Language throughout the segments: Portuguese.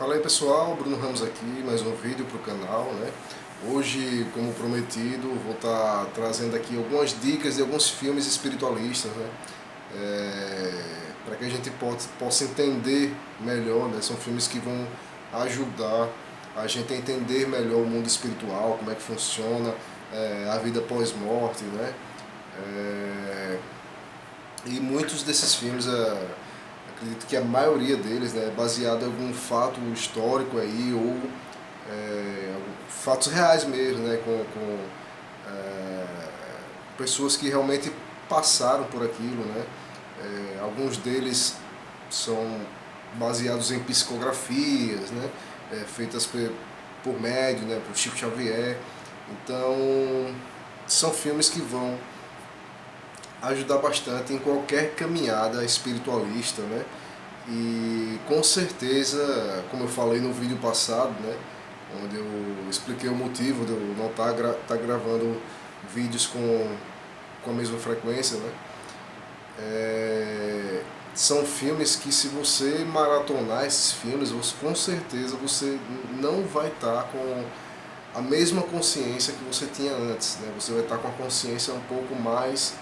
Fala aí pessoal, Bruno Ramos aqui, mais um vídeo para o canal, né? Hoje, como prometido, vou estar trazendo aqui algumas dicas de alguns filmes espiritualistas, né? Para que a gente possa entender melhor, né? São filmes que vão ajudar a gente a entender melhor o mundo espiritual, como é que funciona, a vida pós-morte, né? E muitos desses filmes, acredito que a maioria deles, né, é baseado em algum fato histórico aí, ou fatos reais mesmo, né, pessoas que realmente passaram por aquilo, né. Alguns deles são baseados em psicografias, né, feitas por médium, né, por Chico Xavier. Então, são filmes que vão ajudar bastante em qualquer caminhada espiritualista, né? E com certeza, como eu falei no vídeo passado, né, onde eu expliquei o motivo de eu não estar gravando vídeos com a mesma frequência, né, são filmes que, se você maratonar esses filmes, com certeza você não vai estar com a mesma consciência que você tinha antes, né? Você vai estar com a consciência um pouco mais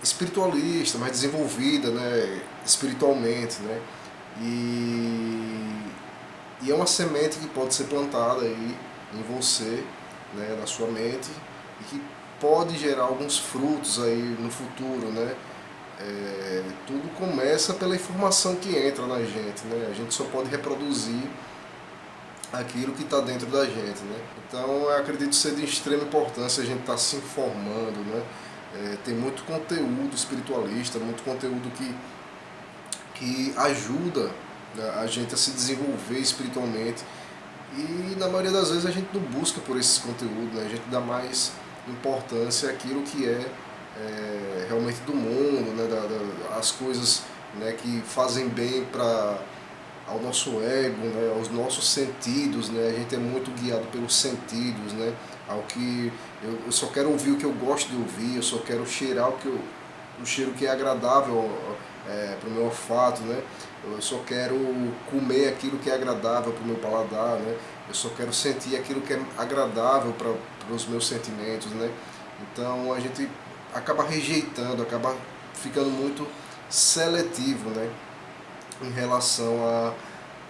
espiritualista, mais desenvolvida, né, espiritualmente, né, e é uma semente que pode ser plantada aí em você, né, na sua mente, e que pode gerar alguns frutos aí no futuro, né. Tudo começa pela informação que entra na gente, né, a gente só pode reproduzir aquilo que está dentro da gente, né. Então eu acredito ser de extrema importância a gente estar se informando, né. Tem muito conteúdo espiritualista, muito conteúdo que ajuda, né, a gente a se desenvolver espiritualmente, e na maioria das vezes a gente não busca por esses conteúdos, né, a gente dá mais importância àquilo que realmente do mundo, né, as coisas, né, que fazem bem ao nosso ego, né, aos nossos sentidos, né, a gente é muito guiado pelos sentidos, né, ao que eu só quero ouvir o que eu gosto de ouvir, eu só quero cheirar o cheiro que é agradável para o meu olfato, né, eu só quero comer aquilo que é agradável para o meu paladar, né, eu só quero sentir aquilo que é agradável para os meus sentimentos, né. Então a gente acaba rejeitando, acaba ficando muito seletivo, né, em relação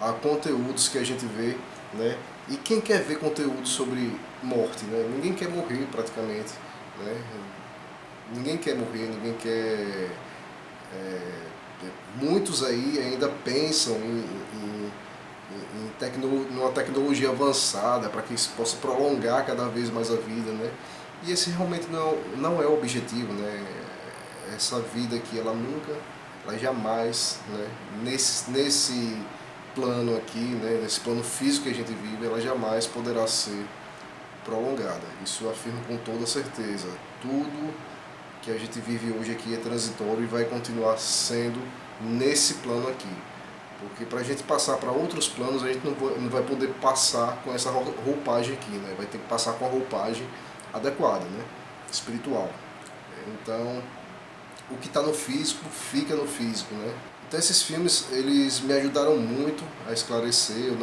a conteúdos que a gente vê, né? E quem quer ver conteúdo sobre morte, né? Ninguém quer morrer praticamente, né? Ninguém quer morrer, ninguém quer. Muitos aí ainda pensam numa tecnologia avançada para que isso possa prolongar cada vez mais a vida, né? E esse realmente não é o objetivo, né? Essa vida aqui, ela jamais, né, nesse plano aqui, né, nesse plano físico que a gente vive, ela jamais poderá ser prolongada. Isso eu afirmo com toda certeza. Tudo que a gente vive hoje aqui é transitório e vai continuar sendo nesse plano aqui. Porque para a gente passar para outros planos, a gente não vai poder passar com essa roupagem aqui, né? Vai ter que passar com a roupagem adequada, né, espiritual. Então, o que está no físico fica no físico, né? Então esses filmes, eles me ajudaram muito a esclarecer. Eu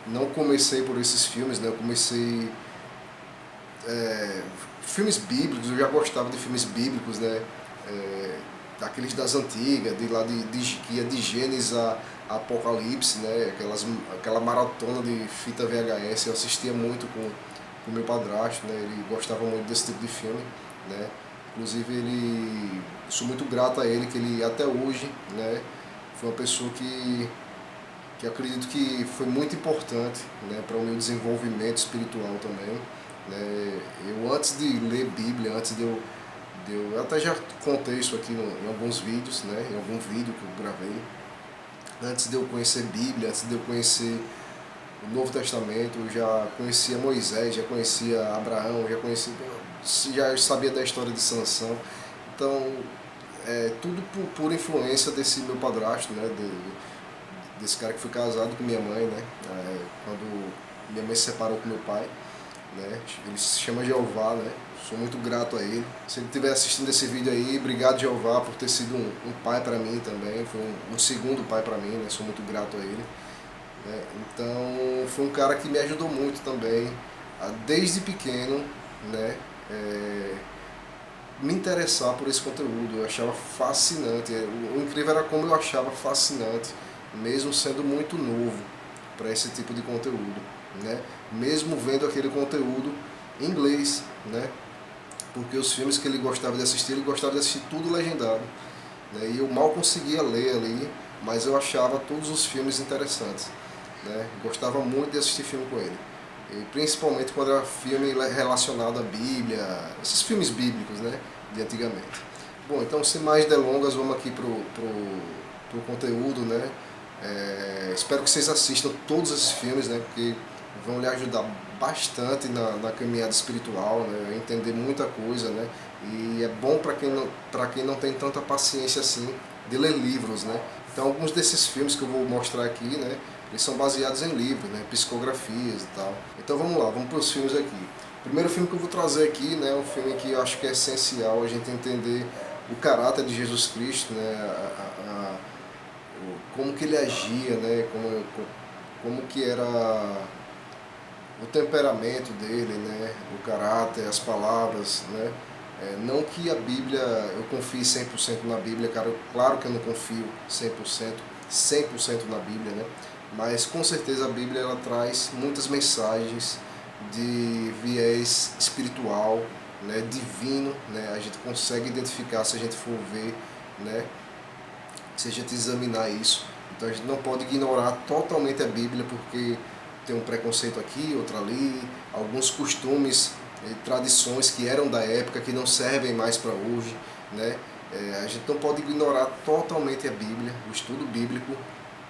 não comecei por esses filmes, né? Eu comecei filmes bíblicos. Eu já gostava de filmes bíblicos, né? Aqueles das antigas, que ia de Gênesis a Apocalipse, né? Aquela maratona de fita VHS. Eu assistia muito com meu padrasto, né? Ele gostava muito desse tipo de filme, né? Inclusive, sou muito grato a ele, que ele até hoje, né, foi uma pessoa que acredito que foi muito importante, né, para o meu desenvolvimento espiritual também, né. Eu, antes de ler Bíblia, eu até já contei isso aqui em alguns vídeos, né, em algum vídeo que eu gravei, antes de eu conhecer Bíblia, antes de eu conhecer o Novo Testamento, eu já conhecia Moisés, já conhecia Abraão, já sabia da história de Sansão. Então, tudo por influência desse meu padrasto, né, desse cara que foi casado com minha mãe, né, quando minha mãe se separou com meu pai. né? Ele se chama Jeová, né? Sou muito grato a ele. Se ele estiver assistindo esse vídeo aí, obrigado Jeová por ter sido um pai para mim também, foi um segundo pai para mim, né? Sou muito grato a ele. Né? Então foi um cara que me ajudou muito também, desde pequeno, né? Me interessar por esse conteúdo. Eu achava fascinante. O incrível era como eu achava fascinante, mesmo sendo muito novo para esse tipo de conteúdo, né? Mesmo vendo aquele conteúdo em inglês, né? Porque os filmes que ele gostava de assistir, ele gostava de assistir tudo legendado, né? E eu mal conseguia ler ali, mas eu achava todos os filmes interessantes, né? Gostava muito de assistir filme com ele. E principalmente quando era filme relacionado à Bíblia, esses filmes bíblicos, né, de antigamente. Bom, então sem mais delongas, vamos aqui pro conteúdo, né. Espero que vocês assistam todos esses filmes, né, porque vão lhe ajudar bastante na caminhada espiritual, né, a entender muita coisa, né, e é bom para quem não tem tanta paciência assim de ler livros, né. Então alguns desses filmes que eu vou mostrar aqui, né, eles são baseados em livros, né, psicografias e tal. Então vamos lá, vamos para os filmes aqui. O primeiro filme que eu vou trazer aqui, né, é um filme que eu acho que é essencial a gente entender o caráter de Jesus Cristo, né, como que ele agia, né, como que era o temperamento dele, né, o caráter, as palavras, né. Não que a Bíblia, eu confie 100% na Bíblia, cara, claro que eu não confio 100% na Bíblia, né, mas com certeza a Bíblia ela traz muitas mensagens de viés espiritual, né, divino, né, a gente consegue identificar se a gente for ver, né, se a gente examinar isso. Então a gente não pode ignorar totalmente a Bíblia porque tem um preconceito aqui, outro ali, alguns costumes e tradições que eram da época que não servem mais para hoje, né? A gente não pode ignorar totalmente a Bíblia, o estudo bíblico,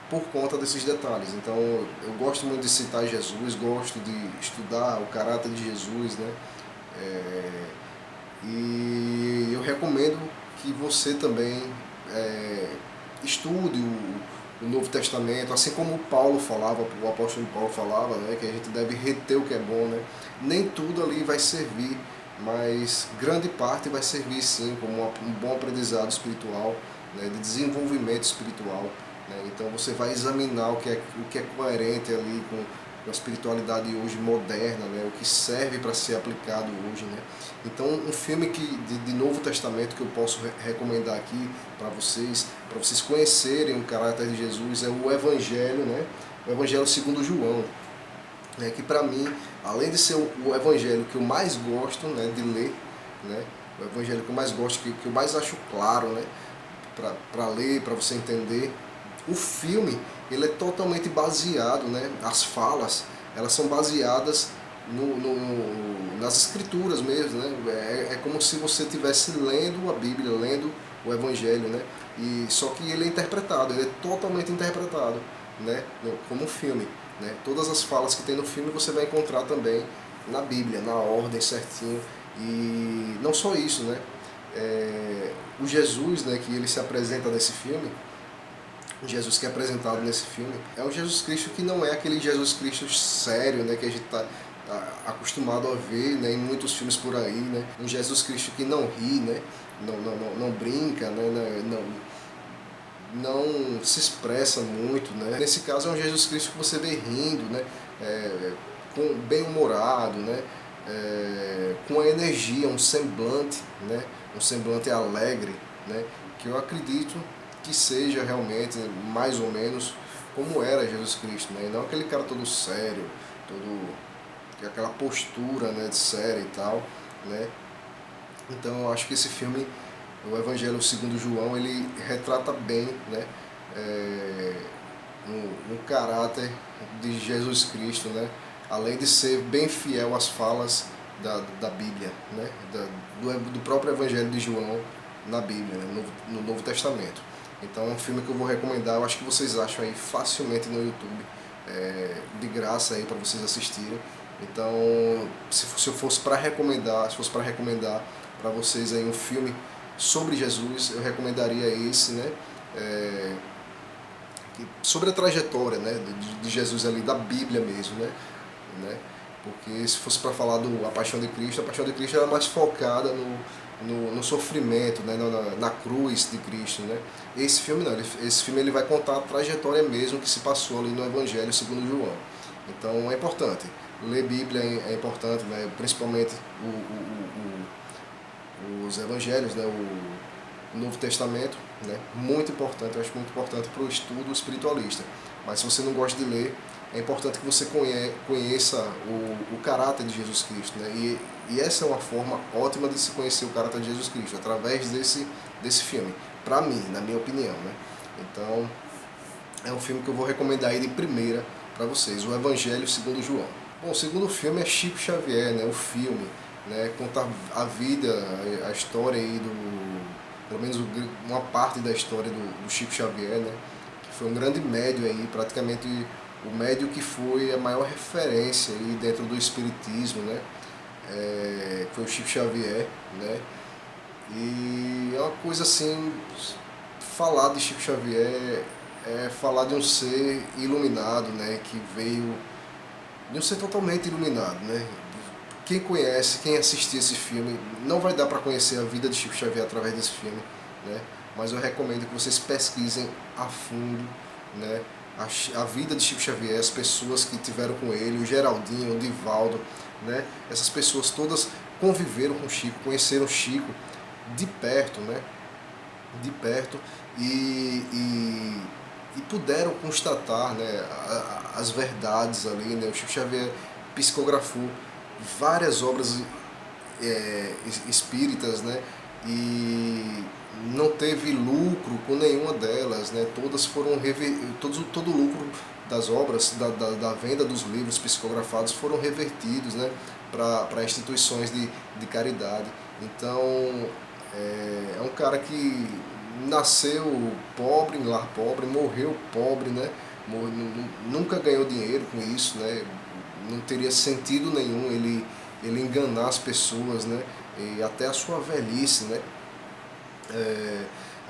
por conta desses detalhes. Então eu gosto muito de citar Jesus, gosto de estudar o caráter de Jesus, né? E eu recomendo que você também estude o Novo Testamento, assim como Paulo falava, o apóstolo Paulo falava, né, que a gente deve reter o que é bom, né? Nem tudo ali vai servir, mas grande parte vai servir sim como um bom aprendizado espiritual, né, de desenvolvimento espiritual, né? Então você vai examinar o que é coerente ali com a espiritualidade hoje moderna, né, o que serve para ser aplicado hoje, né? Então um filme de Novo Testamento que eu posso recomendar aqui para vocês conhecerem o caráter de Jesus é o Evangelho, né? O Evangelho segundo João, né? Que para mim, além de ser o Evangelho que eu mais gosto, né, de ler, né? O Evangelho que eu mais gosto, que eu mais acho claro, né, para ler, para você entender. O filme, ele é totalmente baseado, né, as falas, elas são baseadas nas escrituras mesmo, né? É como se você estivesse lendo a Bíblia, lendo o Evangelho, né? E só que ele é interpretado, ele é totalmente interpretado, né? Como um filme, né? Todas as falas que tem no filme você vai encontrar também na Bíblia, na ordem certinho. E não só isso, né? O Jesus, né, que ele se apresenta nesse filme, o Jesus que é apresentado nesse filme, é um Jesus Cristo que não é aquele Jesus Cristo sério, né, que a gente está acostumado a ver, né, em muitos filmes por aí, né, um Jesus Cristo que não ri, né, não brinca, né, não se expressa muito, né. Nesse caso é um Jesus Cristo que você vê rindo, né, bem-humorado, né, com a energia, um semblante, né, um semblante alegre, né, que eu acredito que seja realmente mais ou menos como era Jesus Cristo, né, e não aquele cara todo sério, aquela postura, né, de sério e tal, né. Então eu acho que esse filme, o Evangelho segundo João, ele retrata bem, né, um caráter de Jesus Cristo, né, além de ser bem fiel às falas da Bíblia, né, do próprio Evangelho de João na Bíblia, né, no Novo Testamento. Então é um filme que eu vou recomendar, eu acho que vocês acham aí facilmente no YouTube, de graça aí para vocês assistirem. Então, se eu fosse para recomendar, para vocês aí um filme sobre Jesus, eu recomendaria esse, né? Sobre a trajetória, né, de Jesus ali, da Bíblia mesmo, né? Porque se fosse para falar A Paixão de Cristo, A Paixão de Cristo era mais focada no sofrimento, né, na cruz de Cristo, né? Esse filme não, esse filme ele vai contar a trajetória mesmo que se passou ali no Evangelho segundo João. Então é importante. Ler Bíblia é importante, né? Principalmente os Evangelhos, né? O Novo Testamento, né? Muito importante, eu acho muito importante para o estudo espiritualista. Mas se você não gosta de ler, é importante que você conheça o caráter de Jesus Cristo, né? E essa é uma forma ótima de se conhecer o caráter de Jesus Cristo, através desse filme, para mim, na minha opinião, né? Então, é um filme que eu vou recomendar aí de primeira para vocês, o Evangelho segundo João. Bom, o segundo filme é Chico Xavier, né? O filme, né? Conta a vida, a história aí pelo menos uma parte da história do Chico Xavier, né? Que foi um grande médium aí, praticamente o médium que foi a maior referência aí dentro do espiritismo, né? Foi o Chico Xavier, né? E é uma coisa assim, falar de Chico Xavier é falar de um ser iluminado, né? Que veio de um ser totalmente iluminado, né? Quem conhece, quem assistir esse filme, não vai dar para conhecer a vida de Chico Xavier através desse filme, né? Mas eu recomendo que vocês pesquisem a fundo, né? A vida de Chico Xavier, as pessoas que tiveram com ele, o Geraldinho, o Divaldo, né? Essas pessoas todas conviveram com Chico, conheceram Chico de perto, né? De perto e puderam constatar, né, as verdades ali, né? O Chico Xavier psicografou várias obras espíritas, né? E não teve lucro com nenhuma delas, né? Todas foram todo o lucro das obras, da venda dos livros psicografados foram revertidos, né? Para instituições de caridade. Então é um cara que nasceu pobre, em lar pobre, morreu pobre, né? Nunca ganhou dinheiro com isso, né? Não teria sentido nenhum ele enganar as pessoas, né? E até a sua velhice, né?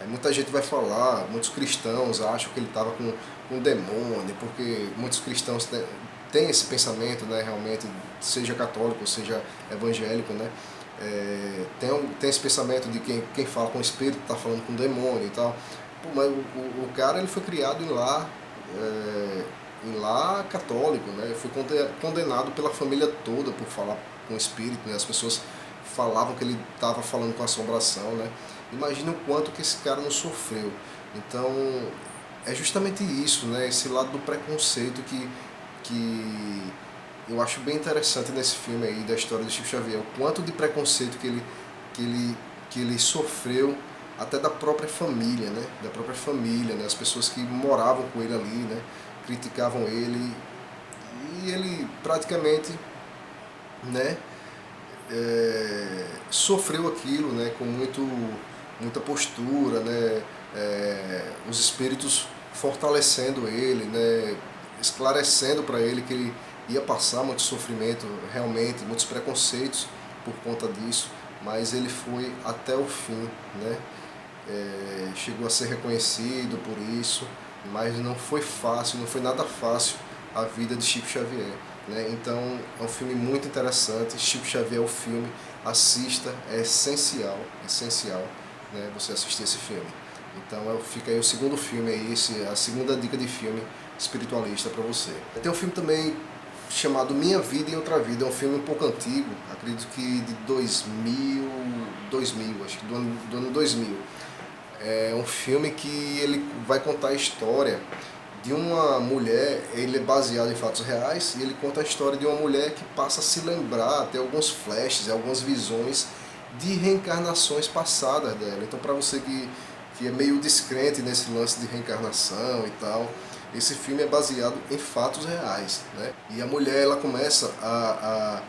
Muita gente vai falar, muitos cristãos acham que ele estava com demônio, porque muitos cristãos têm esse pensamento, né? Realmente, seja católico, seja evangélico, né? Tem esse pensamento de quem fala com o espírito está falando com demônio e tal. Pô, mas o cara ele foi criado em lá católico, né? Foi condenado pela família toda por falar com o espírito, né? As pessoas falavam que ele estava falando com assombração, né? Imagina o quanto que esse cara não sofreu. Então é justamente isso, né? Esse lado do preconceito que eu acho bem interessante nesse filme aí da história do Chico Xavier, o quanto de preconceito que ele sofreu até da própria família, né? Da própria família, né? As pessoas que moravam com ele ali, né? Criticavam ele e ele praticamente, né? Sofreu aquilo, né? Com muita postura, né? Os espíritos fortalecendo ele, né? Esclarecendo para ele que ele ia passar muito sofrimento, realmente, muitos preconceitos por conta disso, mas ele foi até o fim, né? Chegou a ser reconhecido por isso, mas não foi fácil, não foi nada fácil a vida de Chico Xavier, né? Então é um filme muito interessante. Chico Xavier, o filme, assista, é essencial, né, você assistir esse filme. Então fica aí o segundo filme aí, a segunda dica de filme espiritualista para você. Tem um filme também chamado Minha Vida em Outra Vida, é um filme um pouco antigo, acredito que de 2000, acho que do ano 2000. É um filme que ele vai contar a história de uma mulher, ele é baseado em fatos reais, e ele conta a história de uma mulher que passa a se lembrar, ter alguns flashes, algumas visões de reencarnações passadas dela. Então, para você que é meio descrente nesse lance de reencarnação e tal, esse filme é baseado em fatos reais, né? E a mulher, ela começa a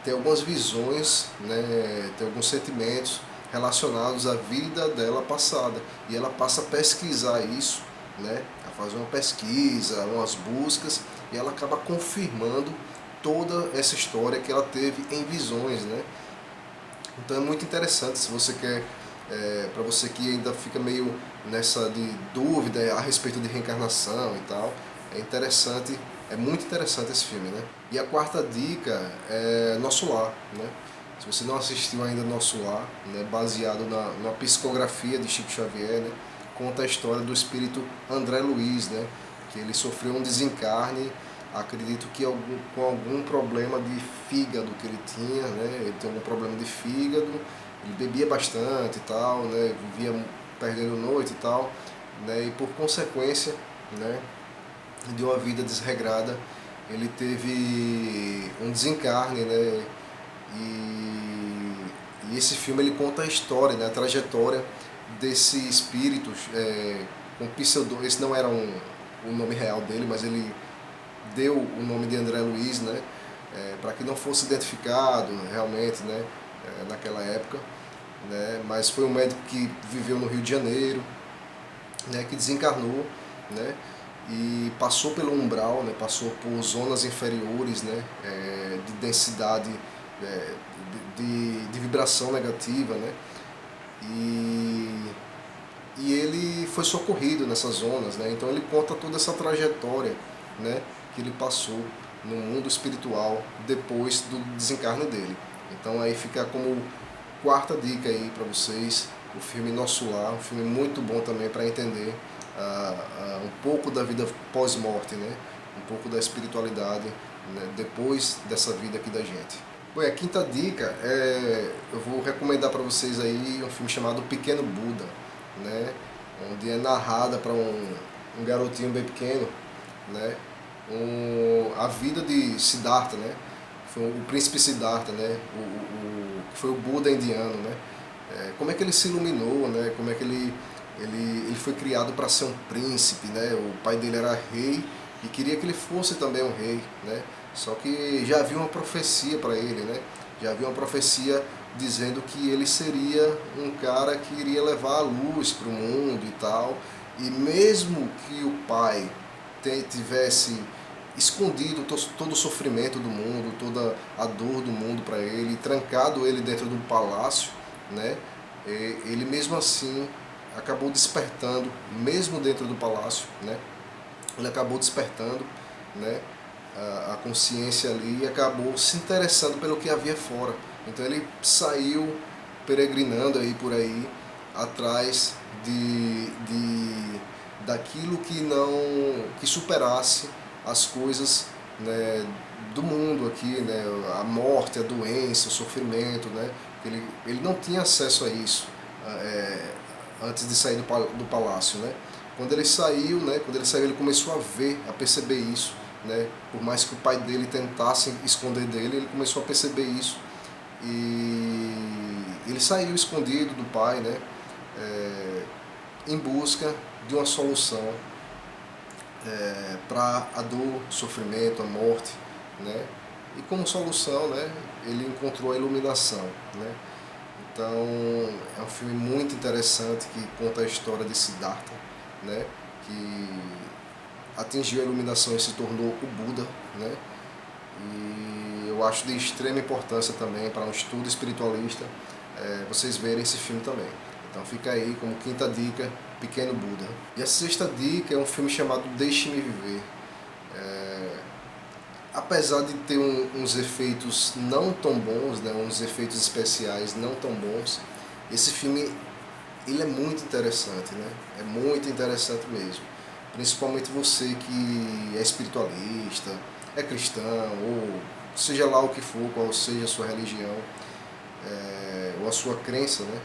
ter algumas visões, né? Ter alguns sentimentos relacionados à vida dela passada. E ela passa a pesquisar isso, né? A fazer uma pesquisa, umas buscas, e ela acaba confirmando toda essa história que ela teve em visões, né? Então é muito interessante, se você quer, para você que ainda fica meio nessa de dúvida a respeito de reencarnação e tal, é interessante É muito interessante esse filme, né? E a quarta dica é Nosso Lar, né? Se você não assistiu ainda Nosso Lar, né, baseado na psicografia de Chico Xavier, né, conta a história do espírito André Luiz, né, que ele sofreu um desencarne, acredito que com algum problema de fígado que ele tinha, né, ele tem algum problema de fígado, ele bebia bastante e tal, né, vivia perdendo noite e tal, né, e por consequência, né, de uma vida desregrada, ele teve um desencarne, né, e esse filme ele conta a história, né, a trajetória desse espírito, com pseudo, esse não era o nome real dele, mas ele deu o nome de André Luiz, né, para que não fosse identificado realmente, né, naquela época, né, mas foi um médico que viveu no Rio de Janeiro, né, que desencarnou, né, e passou pelo umbral, né, passou por zonas inferiores, né, de densidade, de vibração negativa, né, e ele foi socorrido nessas zonas, né, então ele conta toda essa trajetória, né, que ele passou no mundo espiritual depois do desencarne dele. Então aí fica como quarta dica aí para vocês, o filme Nosso Lar, um filme muito bom também para entender um pouco da vida pós-morte, né? Um pouco da espiritualidade, né? Depois dessa vida aqui da gente. Bom, a quinta dica eu vou recomendar para vocês aí um filme chamado Pequeno Buda, né? Onde é narrada para um garotinho bem pequeno, né? A vida de Siddhartha, né? Foi o príncipe Siddhartha, né? Que foi o Buda indiano, né? Como é que ele se iluminou, né? Como é que ele foi criado para ser um príncipe, né? O pai dele era rei e queria que ele fosse também um rei, né? Só que já havia uma profecia para ele, né? Já havia uma profecia dizendo que ele seria um cara que iria levar a luz para o mundo e tal. E mesmo que o pai tivesse escondido todo o sofrimento do mundo, toda a dor do mundo para ele, trancado ele dentro do palácio, né? Ele mesmo assim acabou despertando, mesmo dentro do palácio, né? Ele acabou despertando, né, a consciência ali e acabou se interessando pelo que havia fora. Então ele saiu peregrinando aí por aí atrás daquilo que superasse as coisas, né, do mundo aqui, né, a morte, a doença, o sofrimento, né? Ele não tinha acesso a isso antes de sair do palácio, né? Quando ele saiu, né, ele começou a ver, a perceber isso, né? Por mais que o pai dele tentasse esconder dele, ele começou a perceber isso e ele saiu escondido do pai, né? Em busca de uma solução para a dor, o sofrimento, a morte, né? E como solução, né, ele encontrou a iluminação, né? Então é um filme muito interessante que conta a história de Siddhartha, né, que atingiu a iluminação e se tornou o Buda, né? E eu acho de extrema importância também para um estudo espiritualista vocês verem esse filme também. Então fica aí como quinta dica, Pequeno Buda. E a sexta dica é um filme chamado Deixe-me Viver. Apesar de ter uns efeitos não tão bons, né, uns efeitos especiais não tão bons, esse filme ele é muito interessante, né? É muito interessante mesmo. Principalmente você que é espiritualista, é cristão, ou seja lá o que for, qual seja a sua religião, ou a sua crença, né?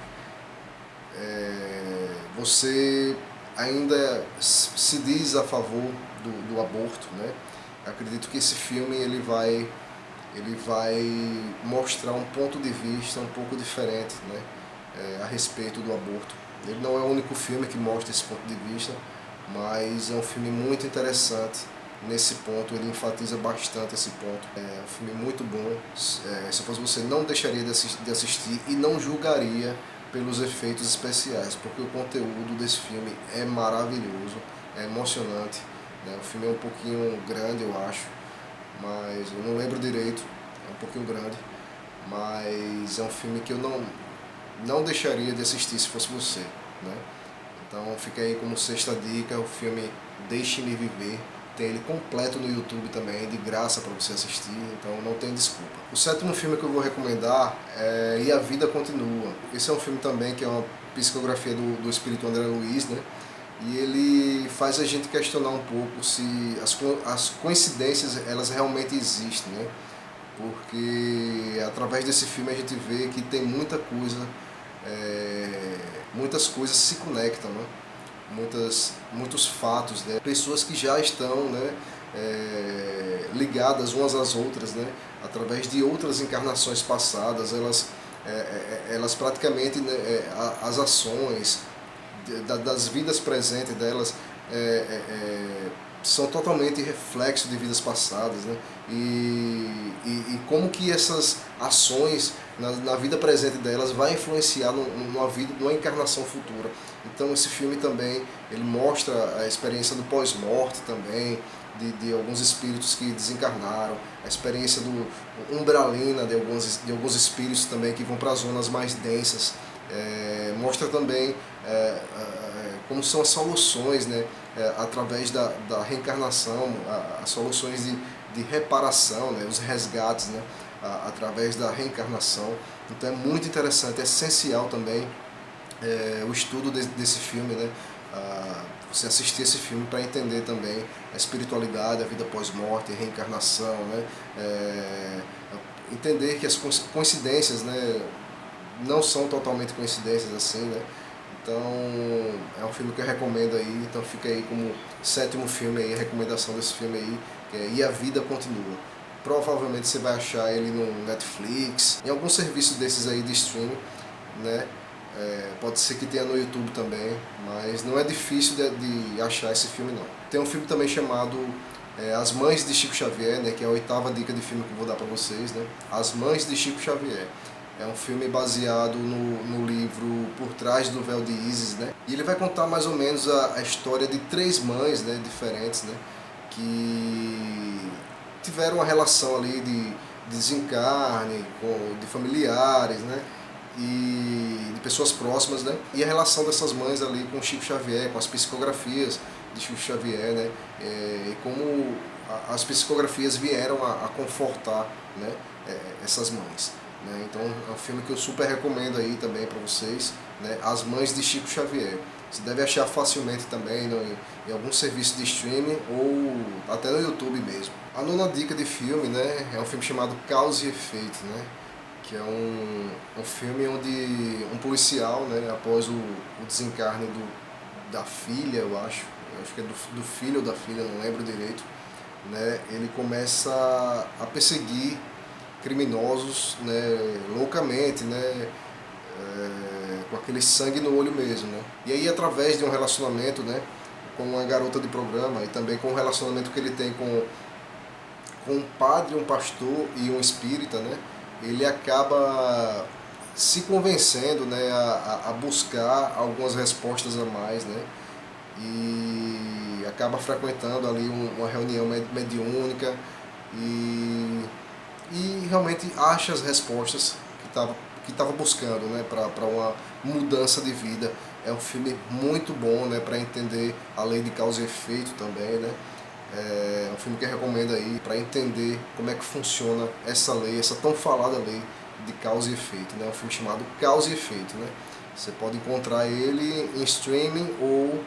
Você ainda se diz a favor do aborto, né? Acredito que esse filme ele vai mostrar um ponto de vista um pouco diferente, né, a respeito do aborto. Ele não é o único filme que mostra esse ponto de vista, mas é um filme muito interessante nesse ponto, ele enfatiza bastante esse ponto. É um filme muito bom, se fosse você não deixaria de assistir e não julgaria pelos efeitos especiais, porque o conteúdo desse filme é maravilhoso, é emocionante, né? O filme é um pouquinho grande, eu acho, mas eu não lembro direito, é um pouquinho grande, mas é um filme que eu não deixaria de assistir se fosse você, né? Então fica aí como sexta dica, o filme Deixe-me Viver, tem ele completo no YouTube também, de graça para você assistir, então não tem desculpa. O sétimo filme que eu vou recomendar é E a Vida Continua. Esse é um filme também que é uma psicografia do espírito André Luiz, né? E ele faz a gente questionar um pouco se as coincidências elas realmente existem, né? Porque através desse filme a gente vê que tem muita coisa, muitas coisas se conectam, né? Muitos fatos, né? Pessoas que já estão, né, ligadas umas às outras, né? Através de outras encarnações passadas, elas praticamente, né, as ações das vidas presentes delas são totalmente reflexo de vidas passadas, né? E como que essas ações na vida presente delas vai influenciar numa encarnação futura. Então esse filme também ele mostra a experiência do pós-morte também, de alguns espíritos que desencarnaram, a experiência do umbralina de alguns espíritos também que vão para as zonas mais densas. Mostra também como são as soluções, né, através da reencarnação, as soluções de reparação, né, os resgates, né, através da reencarnação. Então é muito interessante, é essencial também o estudo desse filme, né, você assistir esse filme para entender também a espiritualidade, a vida pós-morte, a reencarnação, né, entender que as coincidências, né, não são totalmente coincidências assim, né? Então é um filme que eu recomendo aí, então fica aí como sétimo filme aí, a recomendação desse filme aí, que é E a Vida Continua. Provavelmente você vai achar ele no Netflix, em algum serviço desses aí de streaming, né? Pode ser que tenha no YouTube também, mas não é difícil de achar esse filme não. Tem um filme também chamado As Mães de Chico Xavier, né? Que é a oitava dica de filme que eu vou dar para vocês, né? As Mães de Chico Xavier. É um filme baseado no livro Por Trás do Véu de Ísis, né? E ele vai contar mais ou menos a história de três mães, né, diferentes, né, que tiveram uma relação ali de desencarne, de familiares, né, e de pessoas próximas, né? E a relação dessas mães ali com Chico Xavier, com as psicografias de Chico Xavier, né? E como as psicografias vieram a confortar, né, essas mães. Né? Então é um filme que eu super recomendo aí também para vocês, né? As Mães de Chico Xavier. Você deve achar facilmente também em algum serviço de streaming ou até no YouTube mesmo. A nona dica de filme, né, é um filme chamado Causa e Efeito, né? Que é um filme onde um policial, né, após o desencarne da filha, eu acho que é do filho ou da filha, não lembro direito, né, ele começa a perseguir criminosos, né, loucamente, né, com aquele sangue no olho mesmo, né. E aí através de um relacionamento, né, com uma garota de programa e também com um relacionamento que ele tem com um padre, um pastor e um espírita, né, ele acaba se convencendo, né, a buscar algumas respostas a mais, né, e acaba frequentando ali uma reunião mediúnica e realmente acha as respostas que estava buscando, né, para uma mudança de vida. É um filme muito bom, né, para entender a lei de causa e efeito também, né. É um filme que eu recomendo aí para entender como é que funciona essa lei, essa tão falada lei de causa e efeito, né. É um filme chamado Causa e Efeito, né. Você pode encontrar ele em streaming ou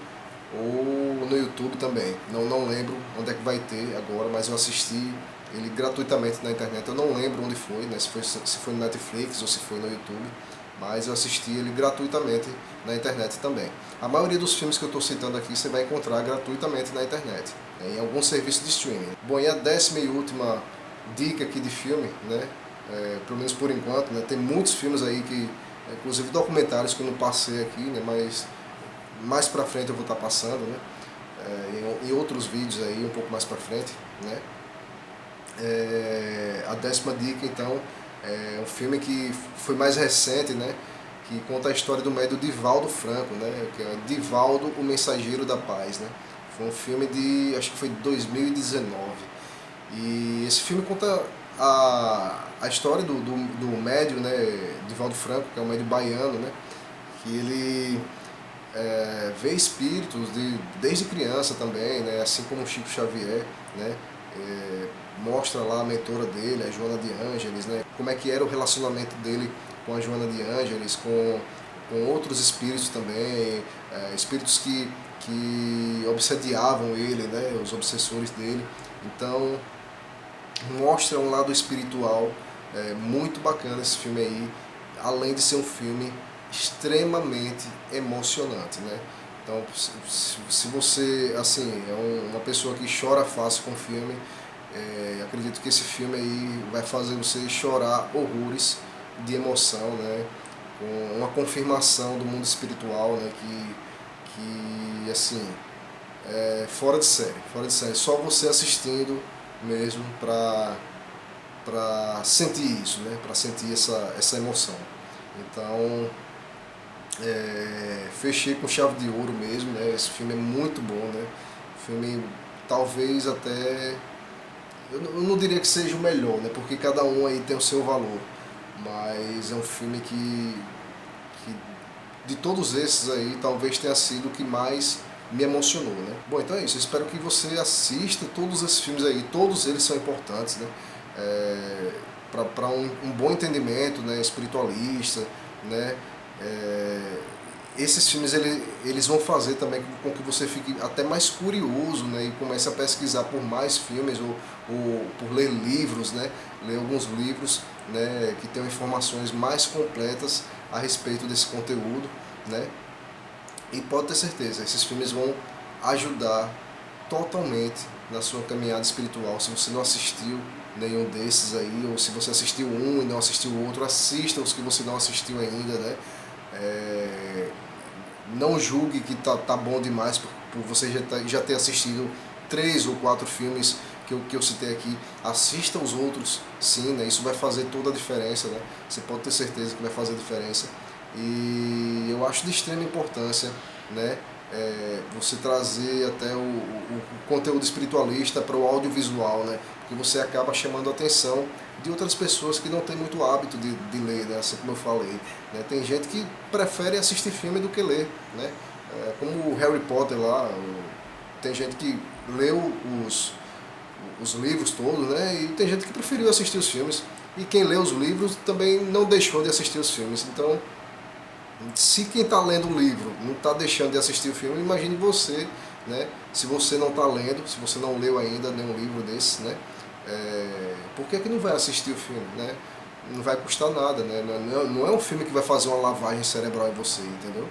no YouTube também. Não lembro onde é que vai ter agora, mas eu assisti ele gratuitamente na internet. Eu não lembro onde foi, né, se foi no Netflix ou se foi no YouTube, mas eu assisti ele gratuitamente na internet também. A maioria dos filmes que eu estou citando aqui você vai encontrar gratuitamente na internet, né, em algum serviço de streaming. Bom, e a décima e última dica aqui de filme, né, pelo menos por enquanto, né, tem muitos filmes aí que, inclusive documentários que eu não passei aqui, né, mas mais pra frente eu vou estar passando, né, em outros vídeos aí um pouco mais pra frente, né. A décima dica, então, é um filme que foi mais recente, né, que conta a história do médium Divaldo Franco, né, que é Divaldo, o Mensageiro da Paz, né. Foi um filme acho que foi de 2019. E esse filme conta a história do médium, né, Divaldo Franco, que é um médium baiano, né, que vê espíritos desde criança também, né? Assim como o Chico Xavier, né? Mostra lá a mentora dele, a Joana de Ângeles, né? Como é que era o relacionamento dele com a Joana de Ângeles, com outros espíritos também, espíritos que obsediavam ele, né? Os obsessores dele. Então, mostra um lado espiritual muito bacana esse filme aí, além de ser um filme extremamente emocionante, né? Então, se você, assim, é uma pessoa que chora fácil com o filme, acredito que esse filme aí vai fazer você chorar horrores de emoção, né? Com uma confirmação do mundo espiritual, né? Que assim, fora de série, fora de série. Só você assistindo mesmo para sentir isso, né? Para sentir essa emoção. Então, fechei com chave de ouro mesmo, né? Esse filme é muito bom, né? Filme talvez até, eu não diria que seja o melhor, né? Porque cada um aí tem o seu valor, mas é um filme que de todos esses aí talvez tenha sido o que mais me emocionou, né? Bom, então é isso. Eu espero que você assista todos esses filmes aí. Todos eles são importantes, né? Para um bom entendimento, né? Espiritualista, né? Esses filmes eles vão fazer também com que você fique até mais curioso, né? E comece a pesquisar por mais filmes ou por ler livros, né? Ler alguns livros, né? Que tenham informações mais completas a respeito desse conteúdo, né? E pode ter certeza, esses filmes vão ajudar totalmente na sua caminhada espiritual. Se você não assistiu nenhum desses aí, ou se você assistiu um e não assistiu o outro, assista os que você não assistiu ainda, né? Não julgue que tá bom demais por você já ter assistido 3 ou 4 filmes que eu citei aqui. Assista os outros, sim, né? Isso vai fazer toda a diferença, né? Você pode ter certeza que vai fazer diferença. E eu acho de extrema importância, né? Você trazer até o conteúdo espiritualista para o audiovisual, né? Porque você acaba chamando a atenção de outras pessoas que não têm muito hábito de ler, né? Assim como eu falei, né? Tem gente que prefere assistir filme do que ler, né? Como o Harry Potter lá, tem gente que leu os livros todos, né? E tem gente que preferiu assistir os filmes. E quem lê os livros também não deixou de assistir os filmes. Então, se quem está lendo o livro não está deixando de assistir o filme, imagine você, né? Se você não está lendo, se você não leu ainda nenhum livro desse, né? Por que não vai assistir o filme, né? Não vai custar nada, né? Não é um filme que vai fazer uma lavagem cerebral em você, entendeu?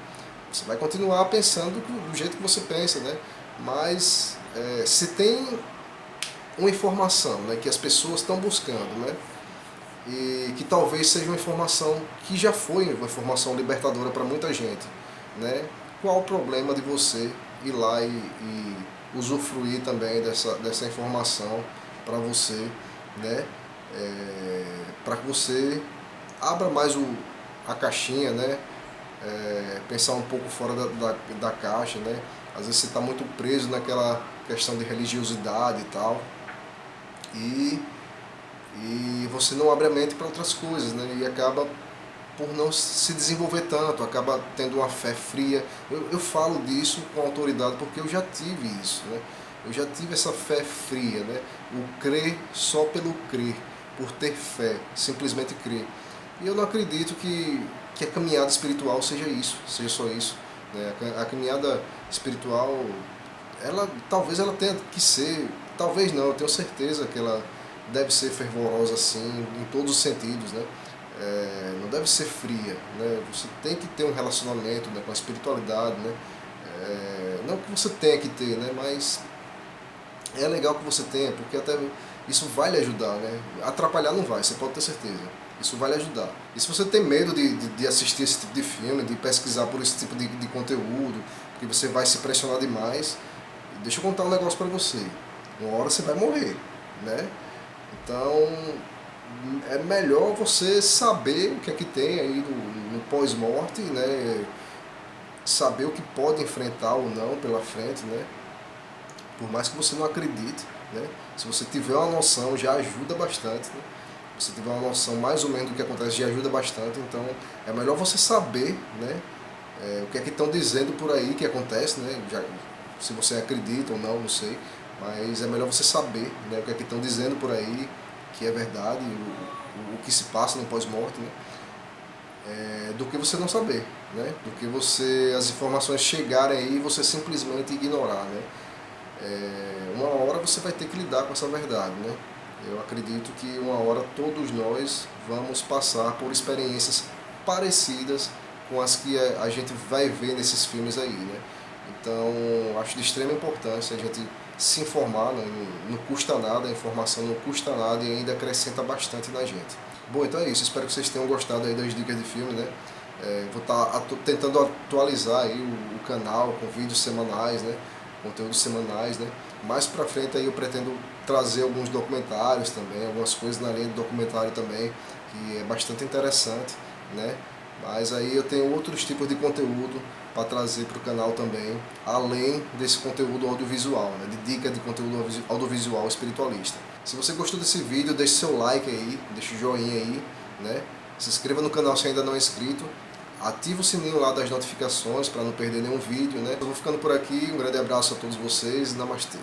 Você vai continuar pensando do jeito que você pensa, né? Mas se tem uma informação, né, que as pessoas estão buscando, né? E que talvez seja uma informação que já foi uma informação libertadora para muita gente, né? Qual o problema de você ir lá e usufruir também dessa informação para você, né? Para que você abra mais a caixinha, né? Pensar um pouco fora da caixa, né? Às vezes você está muito preso naquela questão de religiosidade e tal, e você não abre a mente para outras coisas, né? E acaba por não se desenvolver tanto, acaba tendo uma fé fria. Eu falo disso com autoridade porque eu já tive isso, né? Eu já tive essa fé fria, né? O crer só pelo crer, por ter fé, simplesmente crer. E eu não acredito que a caminhada espiritual seja isso, seja só isso, né? A caminhada espiritual, talvez ela tenha que ser, talvez não, eu tenho certeza que ela deve ser fervorosa assim, em todos os sentidos, né? Não deve ser fria, né? Você tem que ter um relacionamento, né, com a espiritualidade, né? Não que você tenha que ter, né? Mas é legal que você tenha, porque até isso vai lhe ajudar, né? Atrapalhar não vai, você pode ter certeza. Isso vai lhe ajudar. E se você tem medo de assistir esse tipo de filme, de pesquisar por esse tipo de conteúdo, porque você vai se pressionar demais, deixa eu contar um negócio para você. Uma hora você vai morrer, né? Então, é melhor você saber o que é que tem aí no pós-morte, né? Saber o que pode enfrentar ou não pela frente, né? Por mais que você não acredite, né? Se você tiver uma noção, já ajuda bastante, né? Se tiver uma noção mais ou menos do que acontece, já ajuda bastante. Então, é melhor você saber, né? o que é que estão dizendo por aí que acontece, né? Se você acredita ou não, não sei, mas é melhor você saber, né, o que é que estão dizendo por aí, que é verdade, o que se passa no pós-morte, né? Do que você não saber, né? Do que as informações chegarem aí e você simplesmente ignorar, né? Uma hora você vai ter que lidar com essa verdade, né? Eu acredito que uma hora todos nós vamos passar por experiências parecidas com as que a gente vai ver nesses filmes aí, né? Então, acho de extrema importância a gente se informar, né? Não custa nada, a informação não custa nada e ainda acrescenta bastante na gente. Bom, então é isso, espero que vocês tenham gostado aí das dicas de filme, né? Vou estar tentando atualizar aí o canal com vídeos semanais, né? Conteúdos semanais, né? Mais pra frente aí eu pretendo trazer alguns documentários também, algumas coisas na linha de documentário também, que é bastante interessante, né? Mas aí eu tenho outros tipos de conteúdo para trazer para o canal também, além desse conteúdo audiovisual, né? De dica de conteúdo audiovisual espiritualista. Se você gostou desse vídeo, deixe seu like aí, deixe o joinha aí, né? Se inscreva no canal se ainda não é inscrito. Ativa o sininho lá das notificações para não perder nenhum vídeo, né? Eu vou ficando por aqui, um grande abraço a todos vocês e namastê.